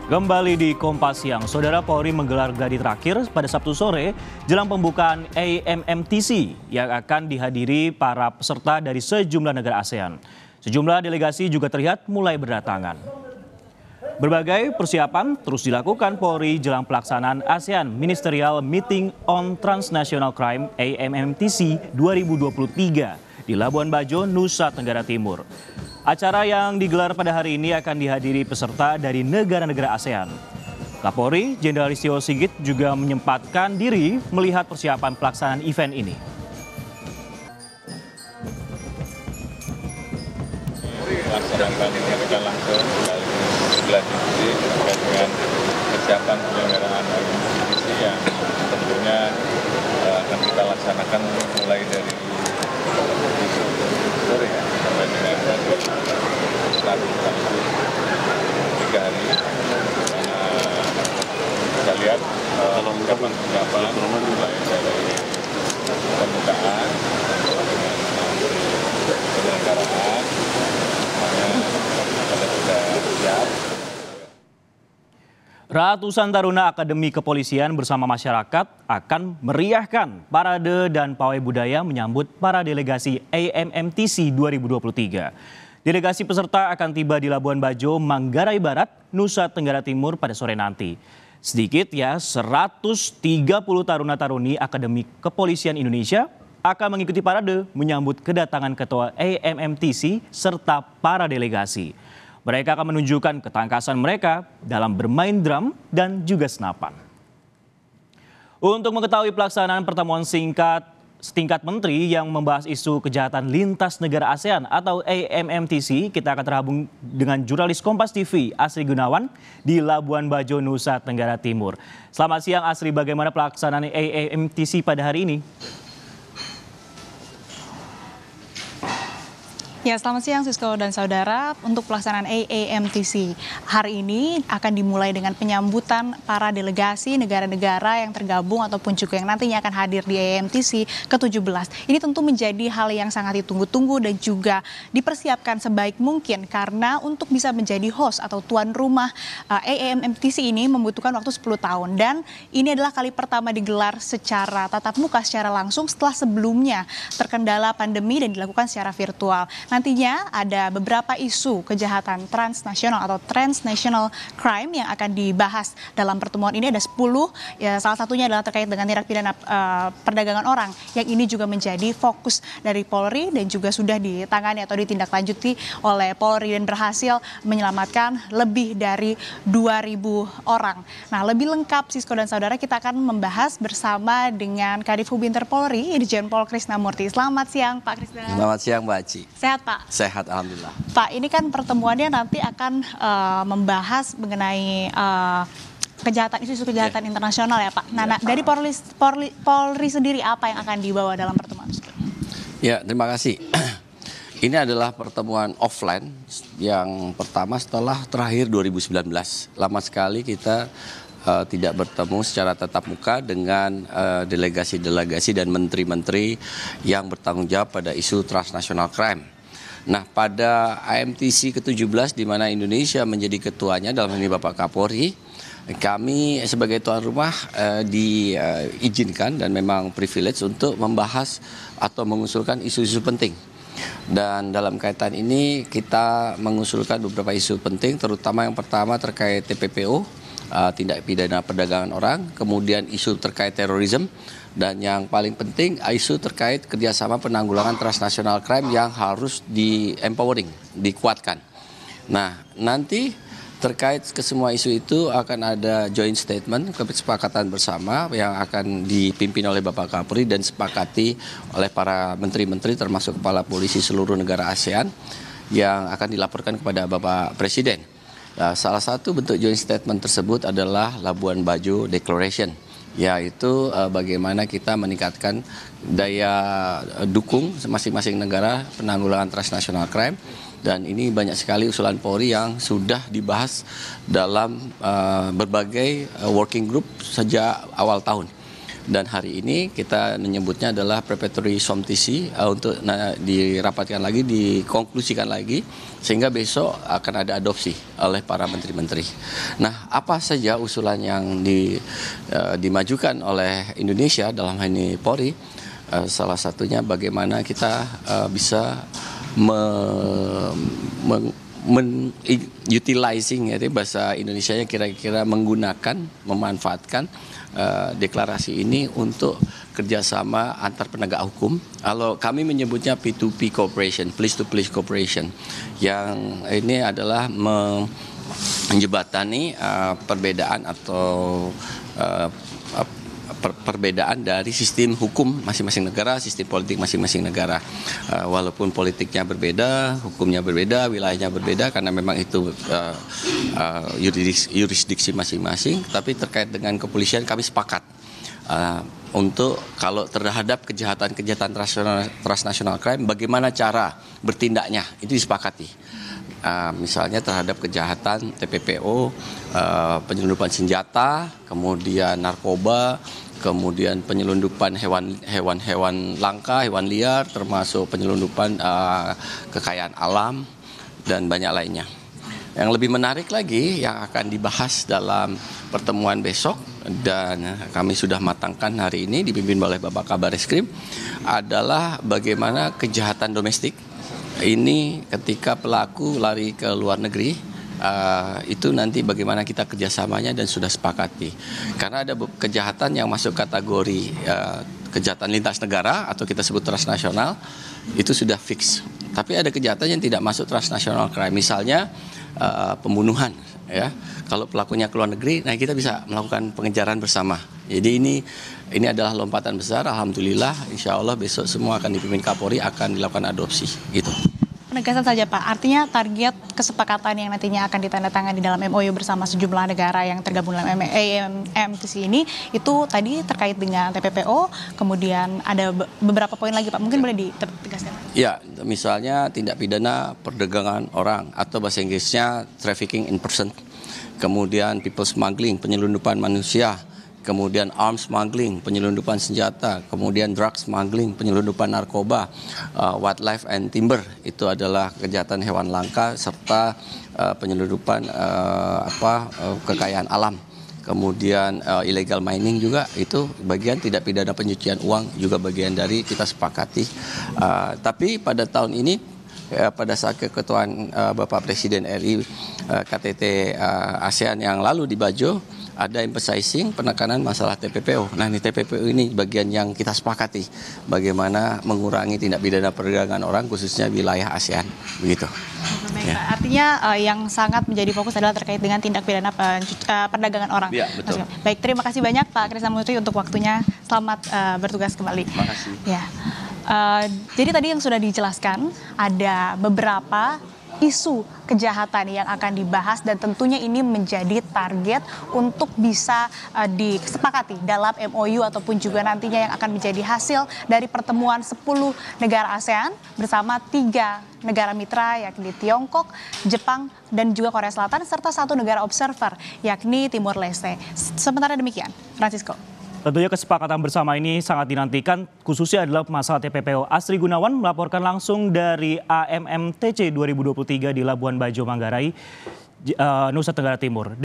Kembali di Kompas Siang, Saudara Polri menggelar gladi terakhir pada Sabtu sore jelang pembukaan AMMTC yang akan dihadiri para peserta dari sejumlah negara ASEAN. Sejumlah delegasi juga terlihat mulai berdatangan. Berbagai persiapan terus dilakukan Polri jelang pelaksanaan ASEAN Ministerial Meeting on Transnational Crime AMMTC 2023 di Labuan Bajo, Nusa Tenggara Timur. Acara yang digelar pada hari ini akan dihadiri peserta dari negara-negara ASEAN. Kapolri Jenderal Listio Sigit juga menyempatkan diri melihat persiapan pelaksanaan event ini. Laksanakan ini akan langsung dilanjuti terkait dengan persiapan penyelenggaraan kompetisi yang tentunya akan kita laksanakan mulai dari sore ya sampai dengan hari Sabtu 3 hari. Kita lihat persiapan mulai dari pembukaan penyelenggaraan. Ratusan taruna Akademi Kepolisian bersama masyarakat akan meriahkan parade dan pawai budaya menyambut para delegasi AMMTC 2023. Delegasi peserta akan tiba di Labuan Bajo, Manggarai Barat, Nusa Tenggara Timur pada sore nanti. Sedikit ya, 130 taruna-taruni Akademi Kepolisian Indonesia akan mengikuti parade menyambut kedatangan Ketua AMMTC serta para delegasi. Mereka akan menunjukkan ketangkasan mereka dalam bermain drum dan juga senapan. Untuk mengetahui pelaksanaan pertemuan setingkat menteri yang membahas isu kejahatan lintas negara ASEAN atau AMMTC, kita akan terhubung dengan jurnalis Kompas TV Asri Gunawan di Labuan Bajo, Nusa Tenggara Timur. Selamat siang Asri, bagaimana pelaksanaan AMMTC pada hari ini? Ya, selamat siang Sisko dan saudara. Untuk pelaksanaan AMMTC hari ini akan dimulai dengan penyambutan para delegasi negara-negara yang tergabung ataupun juga yang nantinya akan hadir di AMMTC ke-17. Ini tentu menjadi hal yang sangat ditunggu-tunggu dan juga dipersiapkan sebaik mungkin karena untuk bisa menjadi host atau tuan rumah AMMTC ini membutuhkan waktu 10 tahun dan ini adalah kali pertama digelar secara tatap muka secara langsung setelah sebelumnya terkendala pandemi dan dilakukan secara virtual. Nantinya ada beberapa isu kejahatan transnasional atau transnational crime yang akan dibahas dalam pertemuan ini. Ada 10, ya, salah satunya adalah terkait dengan tindak pidana perdagangan orang yang ini juga menjadi fokus dari Polri dan juga sudah ditangani atau ditindaklanjuti oleh Polri dan berhasil menyelamatkan lebih dari 2.000 orang. Nah, lebih lengkap Sisko dan saudara kita akan membahas bersama dengan Kadif Hubinter Polri, Irjen Pol Krisnamurti. Selamat siang Pak Krisna. Selamat siang Mbak Aci. Sehat Pak? Sehat, alhamdulillah. Pak, ini kan pertemuannya nanti akan membahas mengenai isu-isu kejahatan internasional ya Pak. Nah, dari Polri sendiri apa yang akan dibawa dalam pertemuan tersebut? Ya, terima kasih. Ini adalah pertemuan offline yang pertama setelah terakhir 2019. Lama sekali kita tidak bertemu secara tatap muka dengan delegasi-delegasi dan menteri-menteri yang bertanggung jawab pada isu transnational crime. Nah, pada AMTC ke-17 di mana Indonesia menjadi ketuanya dalam ini Bapak Kapolri, kami sebagai tuan rumah diizinkan dan memang privilege untuk membahas atau mengusulkan isu-isu penting. Dan dalam kaitan ini kita mengusulkan beberapa isu penting, terutama yang pertama terkait TPPO, tindak pidana perdagangan orang, kemudian isu terkait terorisme, dan yang paling penting isu terkait kerjasama penanggulangan transnational crime yang harus di-empowering, dikuatkan. Nah, nanti terkait ke semua isu itu akan ada joint statement, kesepakatan bersama yang akan dipimpin oleh Bapak Kapolri dan sepakati oleh para menteri-menteri termasuk kepala polisi seluruh negara ASEAN yang akan dilaporkan kepada Bapak Presiden. Nah, salah satu bentuk joint statement tersebut adalah Labuan Bajo Declaration, yaitu bagaimana kita meningkatkan daya dukung masing-masing negara penanggulangan transnational crime. Dan ini banyak sekali usulan Polri yang sudah dibahas dalam berbagai working group sejak awal tahun. Dan hari ini kita menyebutnya adalah preparatory somtisi untuk dirapatkan lagi, dikonklusikan lagi, sehingga besok akan ada adopsi oleh para menteri-menteri. Nah, apa saja usulan yang dimajukan oleh Indonesia dalam hal ini Polri? Salah satunya bagaimana kita bisa utilizing, ya, bahasa Indonesianya kira-kira memanfaatkan deklarasi ini untuk kerjasama antar penegak hukum. Kalau kami menyebutnya P2P cooperation, police to police cooperation, yang ini adalah menjembatani perbedaan atau perbedaan dari sistem hukum masing-masing negara, sistem politik masing-masing negara. Walaupun politiknya berbeda, hukumnya berbeda, wilayahnya berbeda, karena memang itu yurisdiksi masing-masing, tapi terkait dengan kepolisian kami sepakat untuk kalau terhadap kejahatan transnational crime, bagaimana cara bertindaknya, itu disepakati. Misalnya terhadap kejahatan TPPO, penyelundupan senjata, kemudian narkoba, kemudian penyelundupan hewan langka, hewan liar, termasuk penyelundupan kekayaan alam, dan banyak lainnya. Yang lebih menarik lagi yang akan dibahas dalam pertemuan besok, dan kami sudah matangkan hari ini dipimpin oleh Bapak Kabar Eskrim, adalah bagaimana kejahatan domestik ini ketika pelaku lari ke luar negeri, itu nanti bagaimana kita kerjasamanya, dan sudah sepakati. Karena ada kejahatan yang masuk kategori kejahatan lintas negara atau kita sebut transnasional, itu sudah fix. Tapi ada kejahatan yang tidak masuk transnasional crime, misalnya pembunuhan, ya. Kalau pelakunya ke luar negeri, nah kita bisa melakukan pengejaran bersama. Jadi ini adalah lompatan besar. Alhamdulillah, insya Allah besok semua akan dipimpin Kapolri, akan dilakukan adopsi, gitu. Penegasan saja Pak, artinya target kesepakatan yang nantinya akan ditandatangani dalam MOU bersama sejumlah negara yang tergabung dalam AMTC ini, itu tadi terkait dengan TPPO, kemudian ada beberapa poin lagi Pak, mungkin boleh ditegaskan? Ya, misalnya tindak pidana perdagangan orang, atau bahasa Inggrisnya trafficking in person, kemudian people smuggling, penyelundupan manusia, kemudian arms smuggling, penyelundupan senjata, kemudian drug smuggling, penyelundupan narkoba, wildlife and timber, itu adalah kejahatan hewan langka, serta penyelundupan kekayaan alam. Kemudian illegal mining juga, itu bagian tidak pidana pencucian uang, juga bagian dari kita sepakati. Tapi pada tahun ini, pada saat keketuaan Bapak Presiden RI KTT ASEAN yang lalu di Bajo, ada emphasizing penekanan masalah TPPO. Nah, ini TPPO ini bagian yang kita sepakati, bagaimana mengurangi tindak pidana perdagangan orang, khususnya wilayah ASEAN, begitu. Baik, ya. Pak. Artinya yang sangat menjadi fokus adalah terkait dengan tindak pidana perdagangan orang. Ya, betul. Baik, terima kasih banyak Pak Krisnamurti untuk waktunya. Selamat bertugas kembali. Terima kasih. Ya. Jadi tadi yang sudah dijelaskan, ada beberapa isu kejahatan yang akan dibahas, dan tentunya ini menjadi target untuk bisa disepakati dalam MOU ataupun juga nantinya yang akan menjadi hasil dari pertemuan 10 negara ASEAN bersama 3 negara mitra, yakni Tiongkok, Jepang, dan juga Korea Selatan, serta 1 negara observer, yakni Timur Leste. Sementara demikian, Francisco. Tentunya kesepakatan bersama ini sangat dinantikan, khususnya adalah masalah TPPO. Asri Gunawan melaporkan langsung dari AMMTC 2023 di Labuan Bajo, Manggarai, Nusa Tenggara Timur.